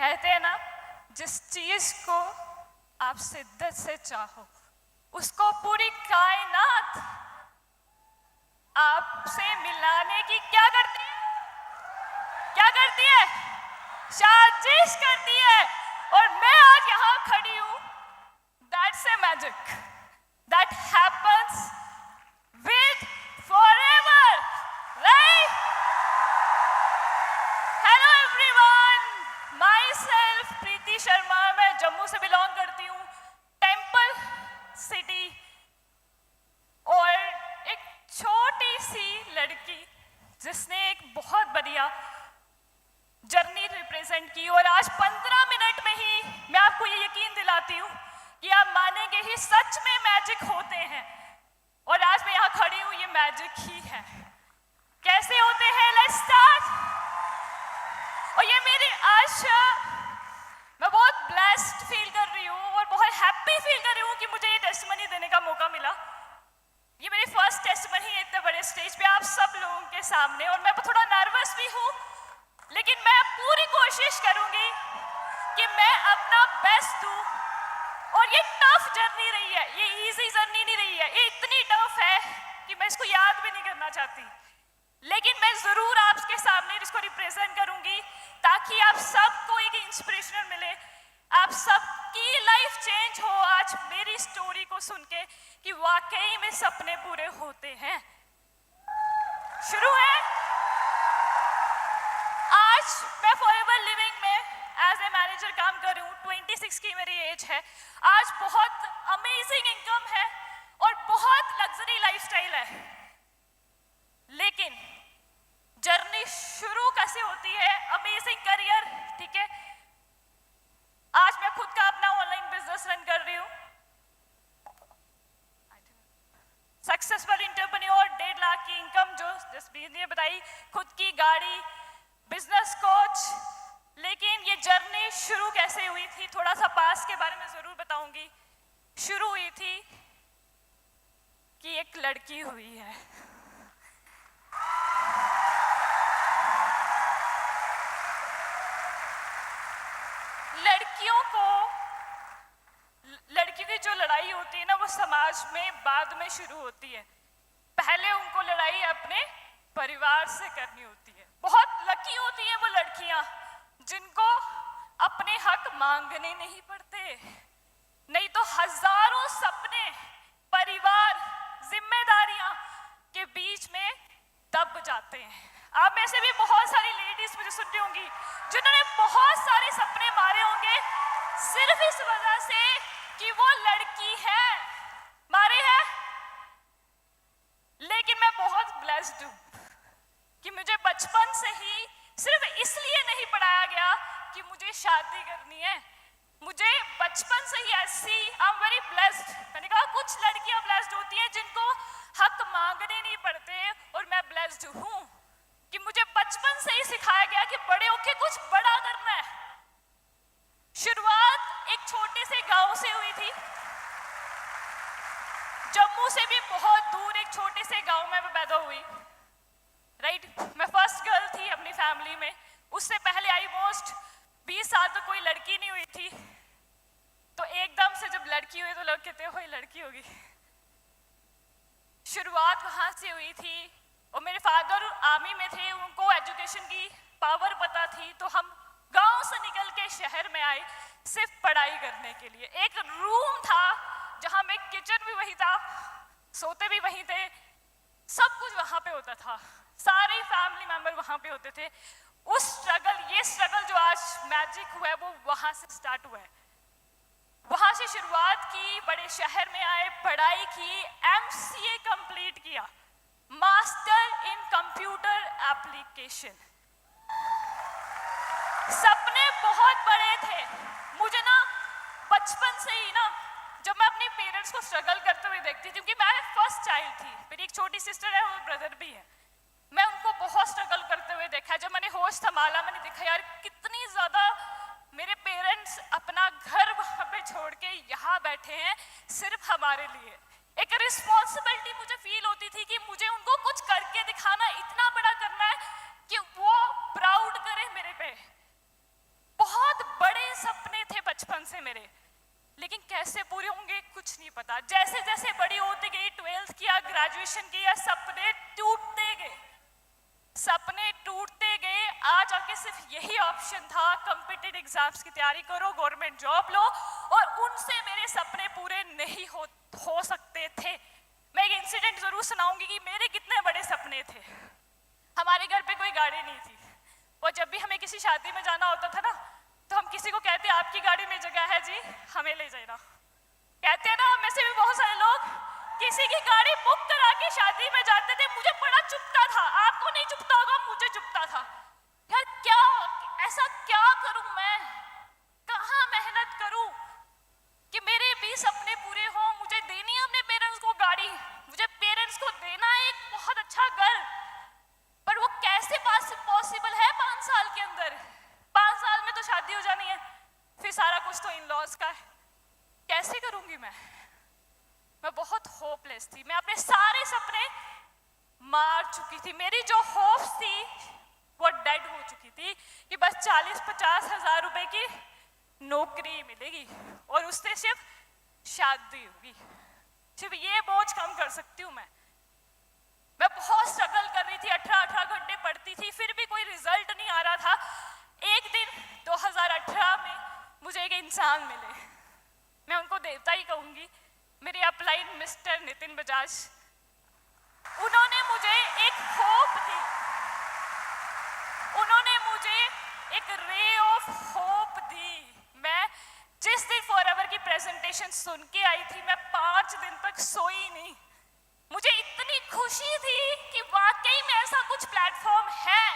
कहते हैं ना, जिस चीज को आप शिद्दत से चाहो उसको पूरी कायनात आपसे मिलाने की क्या करती है? क्या करती है? साजिश करती है। और मैं आज यहां खड़ी हूं। That's a magic that happens with forever, right? Hello everyone, my self Preeti Sharma. मैं जम्मू से बिलोंग करती हूँ, टेम्पल सिटी। और एक छोटी सी लड़की जिसने एक बहुत बढ़िया जर्नी रिप्रेजेंट की। और आज 15 मिनट में ही मैं आपको ये यकीन दिलाती हूँ कि आप मानेंगे ही, सच में मैजिक होते हैं। और आज मैं यहाँ खड़ी हूँ, ये मैजिक ही है। कैसे होते हैं? Let's start. और ये मेरी आशा, मैं बहुत ब्लेस्ड फील कर रही हूँ और बहुत हैप्पी फील कर रही हूँ कि मुझे ये टेस्टिमनी देने का मौका मिला। ये मेरी फर्स्ट टेस्टिमनी है इतने बड़े स्टेज पे आप सब लोगों के सामने। और मैं थोड़ा नर्वस भी हूँ, लेकिन मैं पूरी कोशिश करूंगी कि मैं अपना बेस्ट दूं। और ये टफ जर्नी रही है, ये इजी जर्नी नहीं रही है। ये इतनी टफ है कि मैं इसको याद भी नहीं करना चाहती, लेकिन मैं जरूर आपके सामने इसको रिप्रेजेंट करूंगी ताकि आप सबको एक इंस्पिरेशन मिले, आप सबकी लाइफ चेंज हो आज मेरी स्टोरी को सुन के कि वाकई में सपने पूरे होते हैं। शुरू है। आज मैं फॉरएवर लिविंग में एज ए मैनेजर काम कर रही हूँ। 26 की मेरी एज है। आज बहुत अमेजिंग इनकम है और बहुत लग्जरी लाइफस्टाइल है। लेकिन जर्नी शुरू कैसे होती है? अमेजिंग करियर, ठीक है। आज मैं खुद का अपना ऑनलाइन बिजनेस रन कर रही हूँ। सक्सेसफुल एंटरप्रेन्योर, 1.5 लाख की इनकम जो जसबीर ने बताई, खुद की गाड़ी, बिजनेस कोच। लेकिन ये जर्नी शुरू कैसे हुई थी? थोड़ा सा पास के बारे में जरूर बताऊंगी। शुरू हुई थी कि एक लड़की हुई है। लड़कियों की जो लड़ाई होती है ना, वो समाज में बाद में शुरू होती है। पहले उनको लड़ाई अपने परिवार से करनी होती है। बहुत लकी होती हैं वो लड़कियां जिनको अपने हक मांगने नहीं पड़ते, नहीं तो हजारों सपने, परिवार, जिम्मेदारियां के बीच में दब जाते हैं। आप में से भी बहुत सारी लेडीज मुझे सुन रही होंगी जिन्होंने बहुत सारे सपने मारे होंगे सिर्फ इस वजह से कि वो लड़की है। मारे हैं। लेकिन मैं बहुत ब्लेस्ड हूं कि मुझे बचपन से ही सिर्फ इसलिए नहीं पढ़ाया गया कि मुझे शादी करनी है। मुझे बचपन से ही ऐसी, आई एम वेरी ब्लेस्ड। मैंने कहा कुछ लड़कियां ब्लेस्ड होती हैं जिनको हक मांगने नहीं पड़ते, और मैं ब्लेस्ड हूं कि मुझे बचपन से ही सिखाया गया कि बड़े होके कुछ बड़ा करना है। शुरुआत एक छोटे से गांव से हुई थी, जम्मू से भी बहुत दूर एक छोटे से गांव में मैं पैदा हुई, राइट। मैं फर्स्ट गर्ल थी अपनी फैमिली में। उससे पहले ऑलमोस्ट 20 साल तो कोई लड़की नहीं हुई थी। तो एकदम से जब लड़की हुई तो लोग कहते हो लड़की होगी। शुरुआत वहां से हुई थी। और मेरे फादर आर्मी में थे, उनको एजुकेशन की पावर पता थी, तो हम गांव से निकल के शहर में आए सिर्फ पढ़ाई करने के लिए। एक रूम था जहां में किचन भी वही था, सोते भी वहीं थे, सब कुछ वहां पे होता था, सारे फैमिली मेंबर वहां पे होते थे। उस स्ट्रगल, ये स्ट्रगल जो आज मैजिक हुआ है, वो वहां से स्टार्ट हुआ है। वहां से शुरुआत की, बड़े शहर में आए, पढ़ाई की, MCA कंप्लीट किया, मास्टर इन कंप्यूटर एप्लीकेशन। सपने बहुत बड़े थे मुझे ना, बचपन से ही ना। जब मैं अपने पेरेंट्स को स्ट्रगल करते हुए देखती थी, क्योंकि मैं फर्स्ट चाइल्ड थी, मेरी एक छोटी सिस्टर है और ब्रदर भी है, मैं उनको बहुत स्ट्रगल करते हुए देखा। जब मैंने होश संभाला, मैंने देखा यार कितनी ज्यादा मेरे पेरेंट्स अपना घर वहां पे छोड़ के यहाँ बैठे हैं सिर्फ हमारे लिए। एक रिस्पॉन्सिबिलिटी मुझे फील होती थी कि मुझे उनको कुछ करके दिखाना, इतना बड़ा करना है कि वो प्राउड करे मेरे पे। बहुत मेरे, लेकिन कैसे पूरे होंगे कुछ नहीं पता। जैसे जैसे बड़ी होती गई, 12th किया, ग्रेजुएशन किया, सपने टूटते गए, सपने टूटते गए। आज आके सिर्फ यही ऑप्शन था, कॉम्पिटिटिव एग्जाम्स की तैयारी करो, गवर्नमेंट जॉब लो, और उनसे मेरे सपने पूरे नहीं हो सकते थे। मैं एक इंसिडेंट जरूर सुनाऊंगी कि मेरे कितने बड़े सपने थे। हमारे घर पे कोई गाड़ी नहीं थी, और जब भी हमें किसी शादी में जाना होता था ना, तो हम किसी को कहते आपकी गाड़ी में जगह है जी, हमें ले जाना। कहते हैं ना, हम में से भी बहुत सारे लोग किसी की गाड़ी बुक करा के शादी में जाते थे। मुझे बड़ा चुभता था, आपको नहीं चुभता होगा, मुझे चुभता था। यार क्या, ऐसा क्या करूं मैं, कहाँ मेहनत करूं कि मेरे भी सपने पूरे हों। मुझे देनी है अपने पेरेंट्स को गाड़ी, मुझे पेरेंट्स को देना है एक बहुत अच्छा घर, पर वो कैसे पॉसिबल है 5 साल के अंदर? 5 साल में तो शादी हो जानी है, फिर सारा कुछ तो इन लॉज का है। कैसे करूंगी मैं बहुत होपलेस थी। मैं अपने सारे सपने मार चुकी थी। मेरी जो होप्स थी वो डेड हो चुकी थी कि बस 40-50 हजार रुपए की नौकरी मिलेगी और उससे सिर्फ शादी होगी, सिर्फ ये बोझ कम कर सकती हूँ मैं। बहुत स्ट्रगल कर रही थी, 18 घंटे पढ़ती थी, फिर भी कोई रिजल्ट नहीं आ रहा था। एक दिन 2018 में मुझे एक इंसान मिले, मैं उनको देवता ही कहूंगी, मेरे अपलाइन मिस्टर नितिन बजाज। उन्होंने मुझे एक होप दी, उन्होंने मुझे एक रे ऑफ होप दी। मैं जिस दिन फॉरएवर की प्रेजेंटेशन सुन के आई थी, मैं 5 दिन तक सोई नहीं। मुझे इतनी खुशी थी कि वाकई में ऐसा कुछ प्लेटफॉर्म है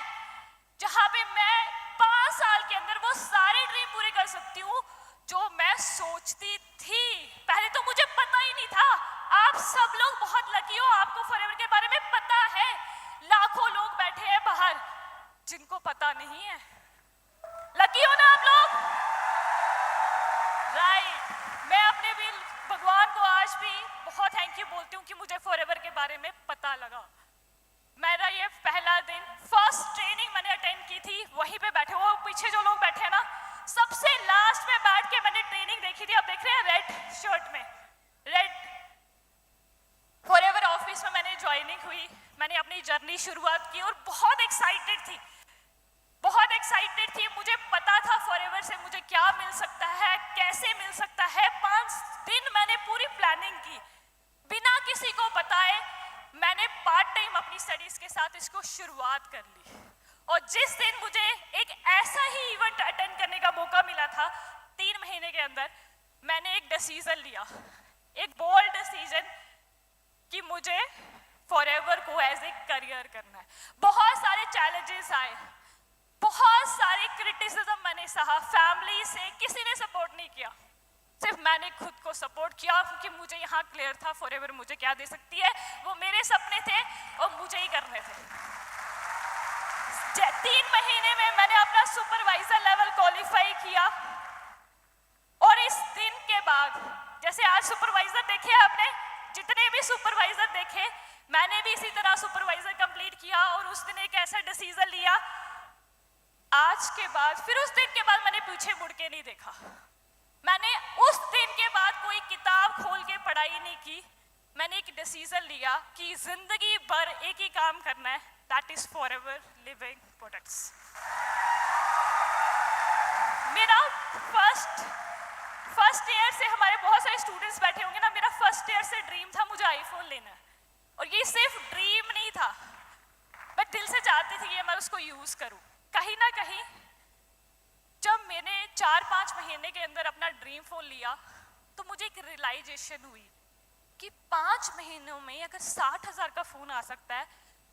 जहां पे मैं 5 साल के अंदर वो सारे ड्रीम पूरे कर सकती हूँ जो मैं सोचती थी। पहले तो मुझे पता ही नहीं था। आप सब लोग बहुत लकी हो, आपको फॉरएवर के बारे में पता है। लाखों लोग बैठे हैं बाहर जिनको पता नहीं है। लकी हो ना आप लोग? राइट। मैं अपने भी भगवान को आज भी बहुत थैंक यू बोलती हूँ कि मुझे फॉरएवर के बारे में पता लगा। मेरा ये पहला दिन, फर्स्ट ट्रेनिंग मैंने अटेंड की थी, वहीं पे बैठे, वो पीछे जो लोग बैठे हैं ना, सबसे लास्ट में बैठ के मैंने ट्रेनिंग देखी थी। आप देख रहे हैं रेड शर्ट में, रेड फॉरएवर ऑफिस में मैंने ज्वाइनिंग हुई, मैंने अपनी जर्नी शुरुआत की और बहुत एक्साइटेड थी, बहुत एक्साइटेड थी। मुझे पता था फॉरएवर से मुझे क्या मिल सकता है, कैसे मिल सकता है। 5 दिन मैंने पूरी प्लानिंग की बिना किसी को बताए। मैंने पार्ट टाइम अपनी स्टडीज के साथ इसको शुरुआत कर ली, और जिस दिन मुझे एक ऐसा ही इवेंट अटेंड करने का मौका मिला था 3 महीने के अंदर, मैंने एक डिसीजन लिया, एक बोल्ड डिसीजन कि मुझे फॉरएवर को एज ए करियर करना है। बहुत सारे चैलेंजेस आए, बहुत सारे क्रिटिसिज्म मैंने सहा, फैमिली से किसी ने सपोर्ट नहीं किया, सिर्फ मैंने खुद को सपोर्ट किया, क्योंकि मुझे यहाँ क्लियर था फॉरएवर मुझे क्या दे सकती है। वो मेरे सपने थे और मुझे ही करने थे। 3 महीने में मैंने अपना सुपरवाइजर लेवल क्वालिफाई किया, और इस दिन के बाद, जैसे आज सुपरवाइजर देखे आपने, जितने भी सुपरवाइजर देखे, मैंने भी इसी तरह सुपरवाइजर कंप्लीट किया और उस दिन एक ऐसा डिसीजन लिया। आज के बाद, फिर उस दिन के बाद मैंने पीछे मुड़ के नहीं देखा। मैंने उस दिन के बाद कोई किताब खोल के पढ़ाई नहीं की। मैंने एक डिसीजन लिया कि जिंदगी भर एक ही काम करना है, that is forever living products. मेरा फर्स्ट ईयर से, हमारे बहुत सारे स्टूडेंट्स बैठे होंगे ना, मेरा फर्स्ट ईयर से ड्रीम था मुझे आईफोन लेना है, और ये सिर्फ ड्रीम नहीं था, मैं दिल से चाहती थी कि मैं उसको यूज करूं। कहीं ना कहीं जब मैंने 4-5 महीने के अंदर अपना ड्रीम फोन लिया, तो मुझे एक रियलाइजेशन हुई कि 5 महीनों में अगर 60,000 का फोन आ सकता है,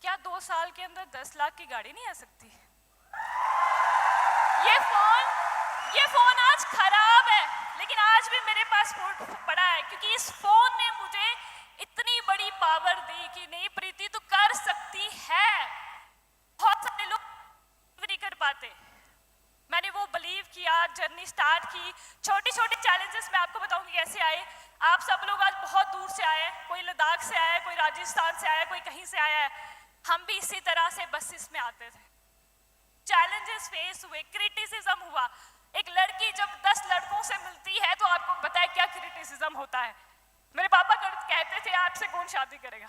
क्या 2 साल के अंदर 10 लाख की गाड़ी नहीं आ सकती? ये फोन आज खराब है, लेकिन आज भी मेरे पास पड़ा है, क्योंकि इस फोन ने मुझे इतनी बड़ी पावर दी कि नहीं प्रीति तू कर सकती है। बहुत सारे लोग नहीं कर पाते। मैंने वो बिलीव किया, जर्नी स्टार्ट की। छोटे छोटे चैलेंजेस मैं आपको बताऊंगी कैसे आए। आप सब लोग आज बहुत दूर से आए, कोई लद्दाख से आया, कोई राजस्थान से आया, कोई कहीं से आया है। हम भी इसी तरह से बसेस में आते थे, चैलेंजेस फेस हुए, क्रिटिसिज्म हुआ। एक लड़की जब 10 लड़कों से मिलती है तो आपको पता है क्या क्रिटिसिज्म होता है। मेरे पापा कहते थे आपसे कौन शादी करेगा।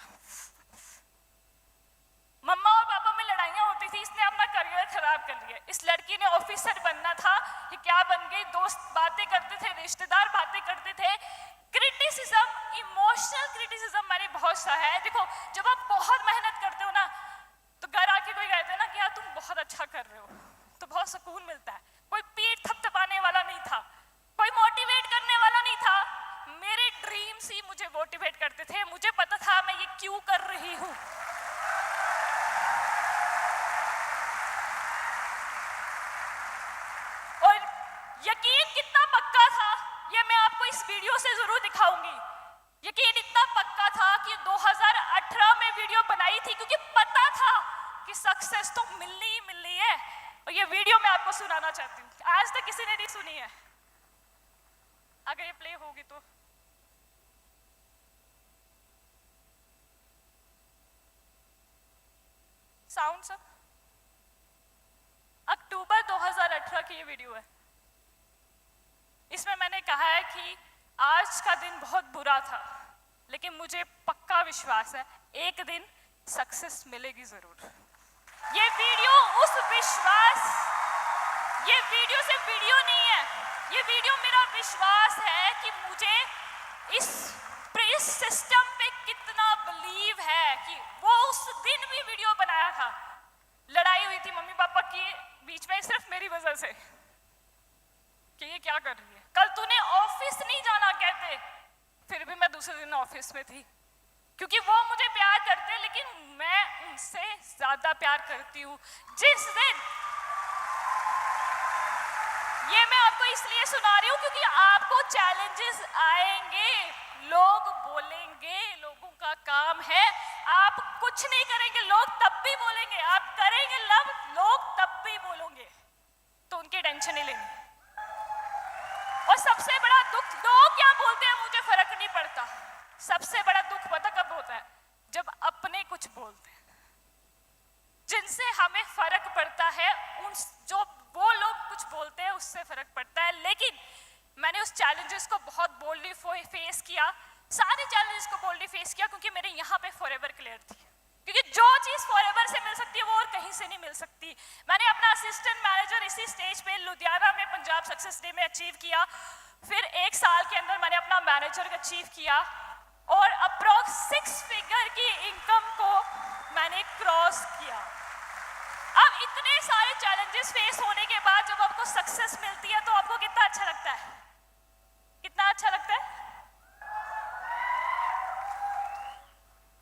मम्मा और पापा में लड़ाइयाँ होती थी, इसने अपना करियर खराब कर लिया। इस लड़की ने ऑफिसर बनना था, ये क्या बन गई। दोस्त बातें करते थे, रिश्तेदार बातें करते थे। क्रिटिसिज्म, इमोशनल क्रिटिसिज्म मैंने बहुत सा है। देखो जब आप बहुत मेहनत करते हो ना तो घर आके कोई कहते हैं ना कि यार तुम बहुत अच्छा कर रहे हो, तो बहुत सुकून मिलता है। कोई पीठ थपथपाने वाला नहीं था, कोई मोटिवेट करने वाला नहीं था। मेरे ड्रीम्स ही मुझे मोटिवेट करते थे। मुझे पता था मैं ये क्यों कर रही हूँ। और यकीन कितना पक्का था ये मैं आपको इस वीडियो से जरूर दिखाऊंगी। यकीन इतना पक्का था कि 2018 में वीडियो बनाई थी क्योंकि पता था कि सक्सेस तो मिलनी ही मिलनी है। और ये वीडियो मैं आपको सुनाना चाहती हूँ, आज तक किसी ने नहीं सुनी है। अगर ये प्ले होगी तो साउंड सब। अक्टूबर 2018 की ये वीडियो है। इसमें मैंने कहा है कि आज का दिन बहुत बुरा था लेकिन मुझे पक्का विश्वास है एक दिन सक्सेस मिलेगी जरूर। ये वीडियो उस विश्वास, ये वीडियो सिर्फ वीडियो नहीं है, ये वीडियो मेरा विश्वास है कि मुझे इस सिस्टम पे कितना बिलीव है कि वो उस दिन भी वीडियो बनाया था। लड़ाई हुई थी मम्मी पापा की बीच में सिर्फ मेरी वजह से कि ये क्या कर रही है, कल तूने ऑफिस नहीं जाना कहते, फिर भी मैं दूसरे दिन ऑफिस में थी क्योंकि वो मुझे प्यार करते लेकिन मैं उनसे ज्यादा प्यार करती हूँ। जिस दिन ये मैं आपको इसलिए सुना रही हूँ क्योंकि आपको चैलेंजेस आएंगे, लोग बोलेंगे, लोगों का काम है। आप कुछ नहीं करेंगे लोग तब भी बोलेंगे, आप करेंगे लोग तब भी बोलोगे, तो उनकी टेंशन नहीं लेनी। और सबसे बड़ा दुख, लोग क्या बोलते हैं मुझे फर्क नहीं पड़ता। सबसे बड़ा दुख पता कब होता है, जब अपने कुछ बोलते हैं। जिनसे हमें फर्क पड़ता है उन जो वो लोग कुछ बोलते हैं उससे फर्क पड़ता है। लेकिन मैंने उस चैलेंजेस को बहुत बोल्डली फेस किया, सारे चैलेंजेस को बोल्डली फेस किया क्योंकि मेरे यहाँ पे फॉरएवर क्लियर थी। क्योंकि जो चीज फॉरएवर से मिल सकती है वो और कहीं से नहीं मिल सकती। मैंने अपना असिस्टेंट मैनेजर इसी स्टेज पे लुधियाना में पंजाब सक्सेस डे में अचीव किया। फिर 1 साल के अंदर मैंने अपना मैनेजर अचीव किया और अप्रॉक्स 6 फिगर की इनकम को मैंने क्रॉस किया। अब इतने सारे चैलेंजेस फेस होने के बाद जब आपको सक्सेस मिलती है तो आपको कितना अच्छा लगता है, कितना अच्छा लगता है।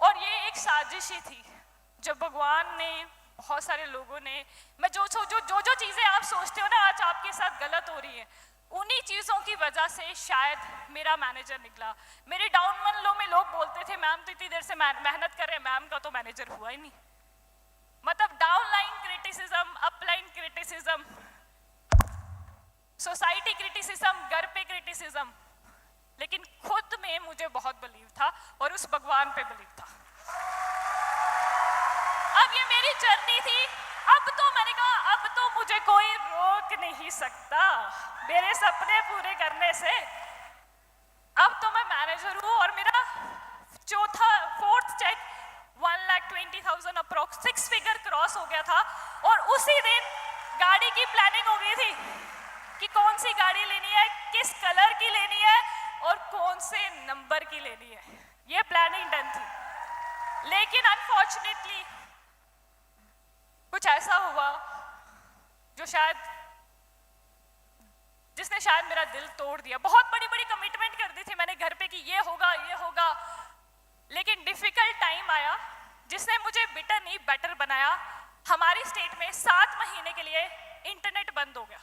और ये एक साजिश ही थी जब भगवान ने, बहुत सारे लोगों ने, मैं जो चीजें आप सोचते हो ना आज आपके साथ गलत हो रही है, उन्हीं चीजों की वजह से शायद मेरा मैनेजर निकला। मेरे डाउन मन लो में लोग बोलते थे मैम तो इतनी देर से मेहनत कर रहे हैं, मैम का तो मैनेजर हुआ ही नहीं। मतलब down line criticism, upline criticism, society criticism, घर पे क्रिटिसिज्म, लेकिन खुद में मुझे बहुत बिलीव था और उस भगवान पे बिलीव था। अब ये मेरी जर्नी थी। अब तो मैंने कहा अब तो मुझे कोई रोक नहीं सकता मेरे सपने पूरे करने से। अब तो मैं मैनेजर हूँ और मेरा fourth cheque 1,20,000 approx 6 figure cross हो गया था। और उसी दिन गाड़ी की प्लानिंग हो गई थी कि कौन सी गाड़ी लेनी है, किस कलर की लेनी है और कौन से नंबर की लेनी है। ये प्लानिंग डन थी। लेकिन अनफॉर्चुनेटली कुछ ऐसा हुआ जो जिसने शायद मेरा दिल तोड़ दिया। बहुत बड़ी बड़ी कमिटमेंट कर दी थी मैंने घर पे कि ये होगा ये होगा, लेकिन डिफिकल्ट टाइम आया जिसने मुझे बिटर नहीं बेटर बनाया। हमारी स्टेट में 7 महीने के लिए इंटरनेट बंद हो गया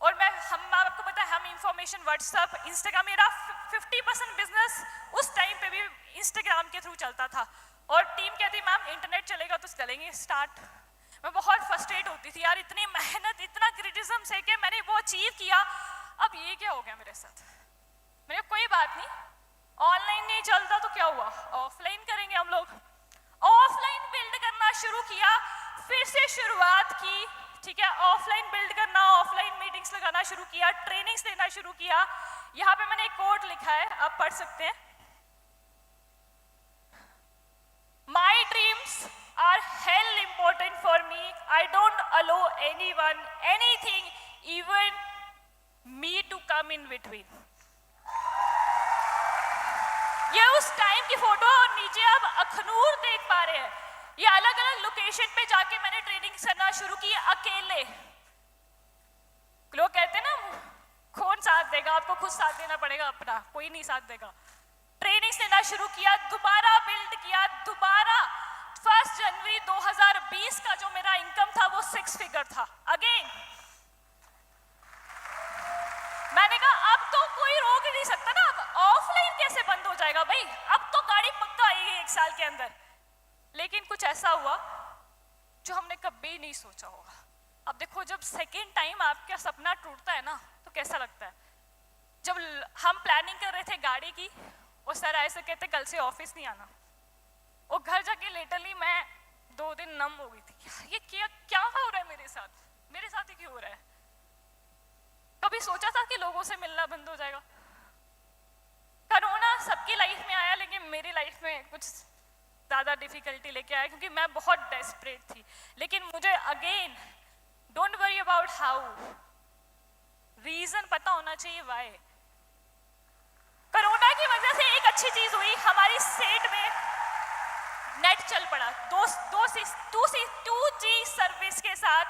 और आपको पता है हम इंफॉर्मेशन व्हाट्सएप इंस्टाग्राम, मेरा 50% बिजनेस उस टाइम पे भी इंस्टाग्राम के थ्रू चलता था। और टीम कहती मैम इंटरनेट चलेगा तो चलेंगे स्टार्ट। मैं बहुत फ्रस्ट्रेट होती थी यार, इतनी मेहनत इतना क्रिटिसिज्म से के मैंने वो अचीव किया, अब ये क्या हो गया मेरे साथ। मेरे कोई बात नहीं, ऑनलाइन नहीं चलता तो क्या हुआ, ऑफलाइन करेंगे हम लोग। ऑफलाइन बिल्ड करना शुरू किया, फिर से शुरुआत की ठीक है, ऑफलाइन बिल्ड करना, ऑफलाइन मीटिंग्स लगाना शुरू किया, ट्रेनिंग्स देना शुरू किया। यहाँ पे मैंने एक कोट लिखा है, आप पढ़ सकते हैं। My dreams are hell important for me. I don't allow anyone, anything, even me to come in between. ये उस टाइम की फोटो और नीचे आप अखनूर देख पा रहे हैं। ये अलग अलग लोकेशन पे जाके मैंने ट्रेनिंग करना शुरू की अकेले। लोग कहते हैं ना, कौन साथ देगा, आपको खुद साथ देना पड़ेगा अपना, कोई नहीं साथ देगा। ट्रेनिंग देना शुरू किया, दोबारा बिल्ड किया, दोबारा 1 जनवरी 2020 का जो मेरा इनकम था वो 6 फिगर था। अगेन मैंने कहा अब तो कोई रोक ही नहीं सकता ना, अब ऑफलाइन कैसे बंद हो जाएगा भाई, अब तो गाड़ी पक्का आएगी 1 साल के अंदर। लेकिन कुछ ऐसा हुआ जो हमने कभी नहीं सोचा होगा। अब देखो, जब सेकेंड टाइम आपका सपना टूटता है ना तो कैसा लगता है। जब हम प्लानिंग कर रहे थे गाड़ी की, और सर ऐसे कहते कल से ऑफिस नहीं आना, और घर जाके लिटरली मैं 2 दिन नम हो गई थी। ये क्या हो रहा है मेरे साथ ही क्यों हो रहा है। कभी सोचा था कि लोगों से मिलना बंद हो जाएगा। कोरोना सबकी लाइफ में आया, लेकिन मेरी लाइफ में कुछ ज़्यादा डिफिकल्टी लेके आया, क्योंकि मैं बहुत डेस्परेट थी। लेकिन मुझे again, don't worry about how, reason पता होना चाहिए वाई। कोरोना की वजह से एक अच्छी चीज हुई, हमारी स्टेट में नेट चल पड़ा। 2G सर्विस के साथ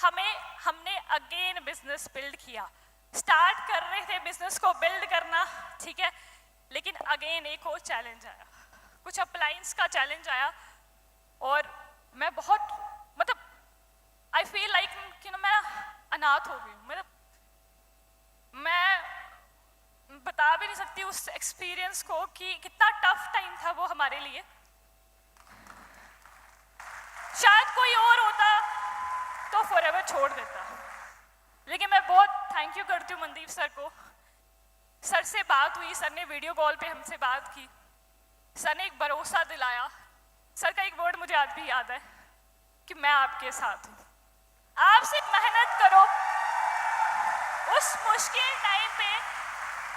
हमने अगेन बिजनेस बिल्ड किया। स्टार्ट कर रहे थे बिजनेस को बिल्ड करना, ठीक है, लेकिन अगेन एक और चैलेंज आया, कुछ अप्लायंस का चैलेंज आया। और मैं बहुत आई फील लाइक कि ना मैं अनाथ हो गई हूँ। मैं बता भी नहीं सकती उस एक्सपीरियंस को कि कितना टफ टाइम था वो हमारे लिए। शायद कोई और होता तो फॉरएवर छोड़ देता, लेकिन मैं बहुत थैंक यू करती हूँ मनदीप सर को। सर से बात हुई, सर ने वीडियो कॉल पे हमसे बात की, सर ने एक भरोसा दिलाया। सर का एक वर्ड मुझे आज भी याद है कि मैं आपके साथ हूँ, आप सिर्फ मेहनत करो। उस मुश्किल टाइम पे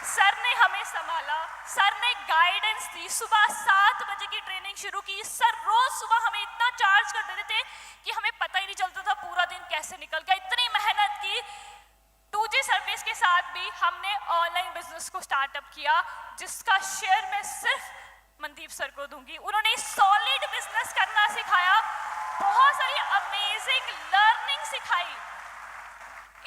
सर ने हमें संभाला, सर ने गाइडेंस दी। सुबह 7 बजे की ट्रेनिंग शुरू की। सर रोज सुबह हमें इतना चार्ज कर देते थे कि हमें पता ही नहीं चलता था पूरा दिन कैसे निकल गया। इतनी मेहनत की। 2G सर्विस के साथ भी हमने ऑनलाइन बिजनेस को स्टार्टअप किया, जिसका शेयर मैं सिर्फ मनदीप सर को दूंगी। उन्होंने सॉलिड बिजनेस करना सिखाया, बहुत सारी अमेजिंग लर्निंग सिखाई,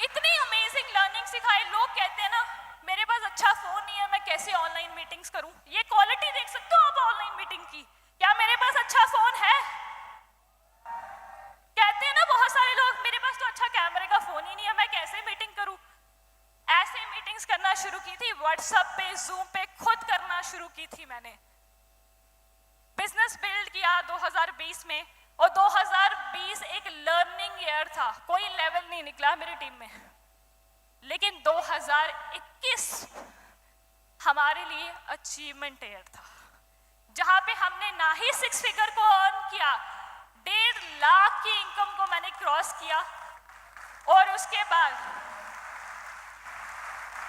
इतनी अमेजिंग लर्निंग सिखाई। लोग कहते हैं ना, मेरे पास अच्छा फोन नहीं है, मैं कैसे ऑनलाइन मीटिंग्स करूं। ये क्वालिटी देख सकते हो आप ऑनलाइन मीटिंग की, क्या मेरे पास अच्छा फोन है? कहते हैं ना बहुत सारे लोग, मेरे पास तो अच्छा कैमरे का फोन ही नहीं है, मैं कैसे मीटिंग करूं। ऐसे मीटिंग्स करना शुरू की थी, व्हाट्सएप पे, जूम पे खुद करना शुरू की थी मैंने। बिजनेस बिल्ड किया 2020 में, और 2020 एक लर्निंग ईयर था। कोई लेवल नहीं निकला मेरी टीम में, लेकिन 2021 हमारे लिए अचीवमेंट ईयर था, जहां पे हमने ना ही 6 फिगर को अर्न किया, 1.5 लाख की इनकम को मैंने क्रॉस किया। और उसके बाद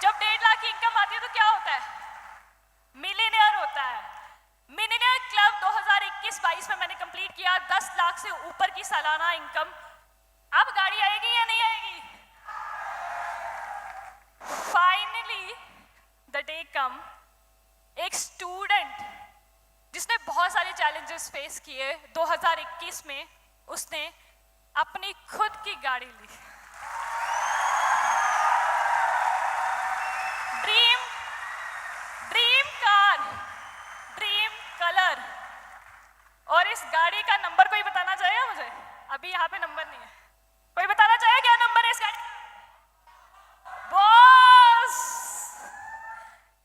जब 1.5 लाख की इनकम आती है तो क्या होता है? मिलियनेयर होता है। मिलियनेयर क्लब 2021-22 में मैंने कंप्लीट किया, 10 लाख से ऊपर की सालाना इनकम। अब गाड़ी आएगी या नहीं आएगी? फाइनली द डे कम, एक स्टूडेंट जिसने बहुत सारे चैलेंजेस फेस किए, 2021 में उसने अपनी खुद की गाड़ी ली। Dream car, dream colour. और इस गाड़ी का नंबर कोई बताना चाहेगा मुझे? अभी यहाँ पे नंबर नहीं है, कोई बताना चाहेगा क्या नंबर है इस गाड़ी? Boss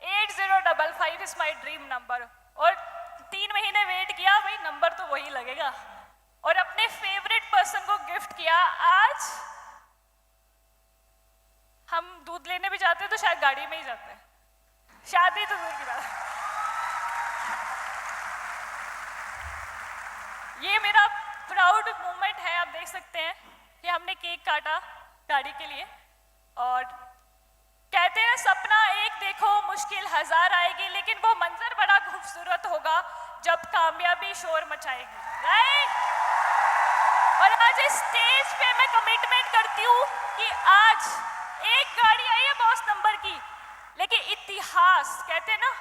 8055 is my dream number. और 3 महीने वेट किया, भाई नंबर तो वही लगेगा। और अपने फेवरेट पर्सन को गिफ्ट किया। आज हम दूध लेने भी जाते हैं तो शायद गाड़ी में ही जाते हैं, शादी तो दूर की बात। ये मेरा प्राउड मोमेंट है, आप देख सकते हैं ये हमने केक काटा गाड़ी के लिए, और कहते हैं सपना एक देखो मुश्किल हजार आएगी, लेकिन वो मंजर बड़ा खूबसूरत होगा जब कामयाबी शोर मचाएगी, राइट। और आज इस स्टेज पे मैं कमिटमेंट करती हूँ कि आज एक गाड़ी आई है बॉस नंबर की, लेकिन इतिहास कहते हैं ना,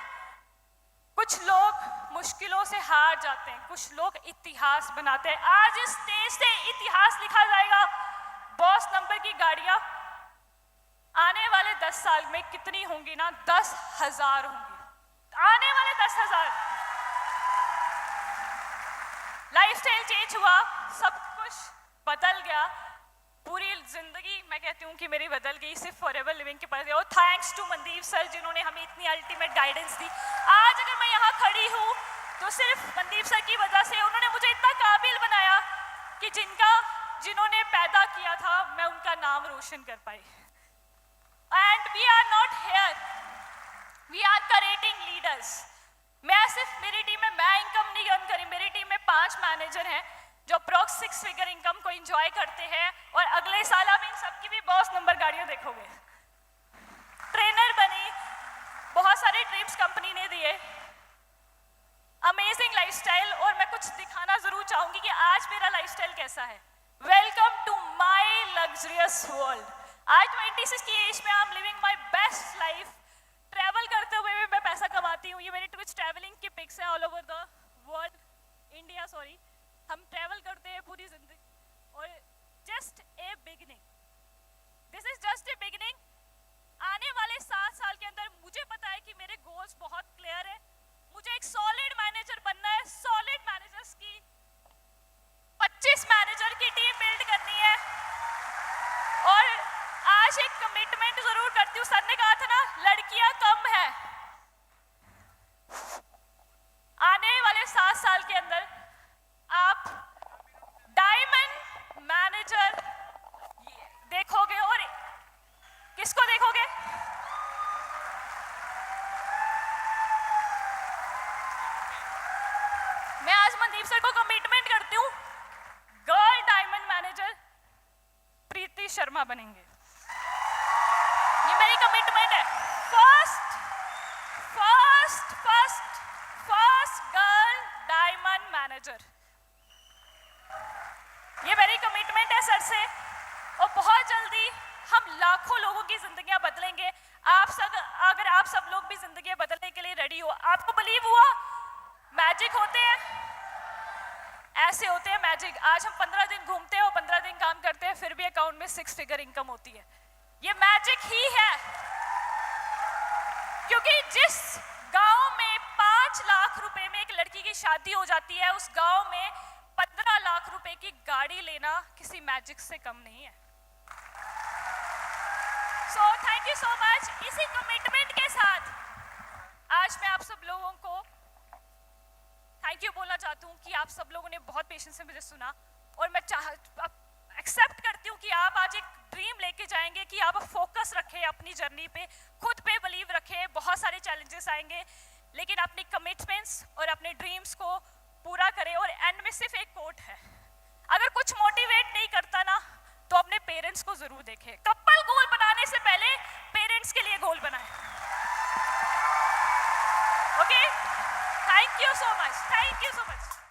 कुछ लोग मुश्किलों से हार जाते हैं, कुछ लोग इतिहास बनाते हैं। आज इस स्टेज से इतिहास लिखा जाएगा। बॉस नंबर की गाड़ियां आने वाले 10 साल में कितनी होंगी ना, 10,000 होंगी, आने वाले 10,000। लाइफस्टाइल चेंज हुआ, सब कुछ बदल गया, पूरी जिंदगी मैं कहती हूँ कि मेरी बदल गई सिर्फ फॉरएवर लिविंग के पर। और थैंक्स टू मनदीप सर जिन्होंने हमें इतनी अल्टीमेट गाइडेंस दी। आज अगर मैं यहाँ खड़ी हूँ तो सिर्फ मनदीप सर की वजह से, उन्होंने मुझे इतना काबिल बनाया कि जिन्होंने पैदा किया था मैं उनका नाम रोशन कर पाई। And we are not here, we are creating leaders. मैं सिर्फ, मेरी टीम में मैं इनकम नहीं अर्न करी, मेरी टीम में 5 मैनेजर हैं जो अप्रॉक्स 6 फिगर इनकम को एंजॉय करते हैं, और अगले साल आप इन सबकी भी बॉस नंबर गाड़ियां देखोगे। ट्रेनर बनी, बहुत सारे ट्रिप्स कंपनी ने दिए, अमेजिंग लाइफस्टाइल। और मैं कुछ दिखाना जरूर चाहूंगी कि आज मेरा लाइफस्टाइल कैसा है। Welcome to my luxurious world. आज 26 की एज में I am living my best life. Travel करते हुए भी मैं पैसा कमाती हूँ। ये मेरी कुछ ट्रैवलिंग की पिक्स हैं all over the world, India sorry. हम ट्रैवल करते हैं पूरी जिंदगी, और just a beginning, this is just a beginning. आने वाले 7 साल के अंदर मुझे पता है कि मेरे गोल्स बहुत क्लियर है। मुझे एक सॉलिड मैनेजर बनना है, सॉलिड मैनेजर्स की 25 मैनेजर की टीम बिल्ड करनी है। और आज एक कमिटमेंट जरूर करती हूँ, सर ने कहा था ना लड़कियां कम है, आने वाले 7 साल के अंदर आप डायमंड मैनेजर देखोगे। और किसको देखोगे? मैं आज मनदीप सर को कमिटमेंट करती हूँ, गर्ल डायमंड मैनेजर प्रीति शर्मा बनेंगे। ये मेरी कमिटमेंट है। फर्स्ट गर्ल डायमंड मैनेजर, ये मेरी कमिटमेंट है सर से। और बहुत जल्दी हम लाखों लोगों की जिंदगियां बदलेंगे। अगर आप सब लोग भी जिंदगियां बदलने के लिए रेडी हो, आपको बिलीव हुआ मैजिक होते हैं, ऐसे होते हैं मैजिक। आज हम 15 दिन घूमते हैं और 15 दिन काम करते हैं, फिर भी अकाउंट में 6 फिगर इनकम होती है। ये मैजिक ही है, क्योंकि जिस गांव में 5 लाख रुपए में एक लड़की की शादी हो जाती है, उस गांव में 15 लाख रुपए की गाड़ी लेना किसी मैजिक से कम नहीं है। So thank you so much. इसी कमिटमेंट के साथ आज मैं आप सब लोगों को थैंक यू बोलना चाहती हूँ कि आप सब लोगों ने बहुत पेशेंस से मुझे सुना, और मैं एक्सेप्ट करती हूँ कि आप आज एक ड्रीम लेके जाएंगे, कि आप फोकस रखें अपनी जर्नी पे, खुद पे बिलीव रखें। बहुत सारे चैलेंजेस आएंगे, लेकिन अपनी कमिटमेंट्स और अपने ड्रीम्स को पूरा करें। और एंड में सिर्फ एक कोट है, अगर कुछ मोटिवेट नहीं करता ना तो अपने पेरेंट्स को जरूर देखें। कपल गोल बनाने से पहले पेरेंट्स के लिए गोल बनाएं। Okay, thank you so much, thank you so much.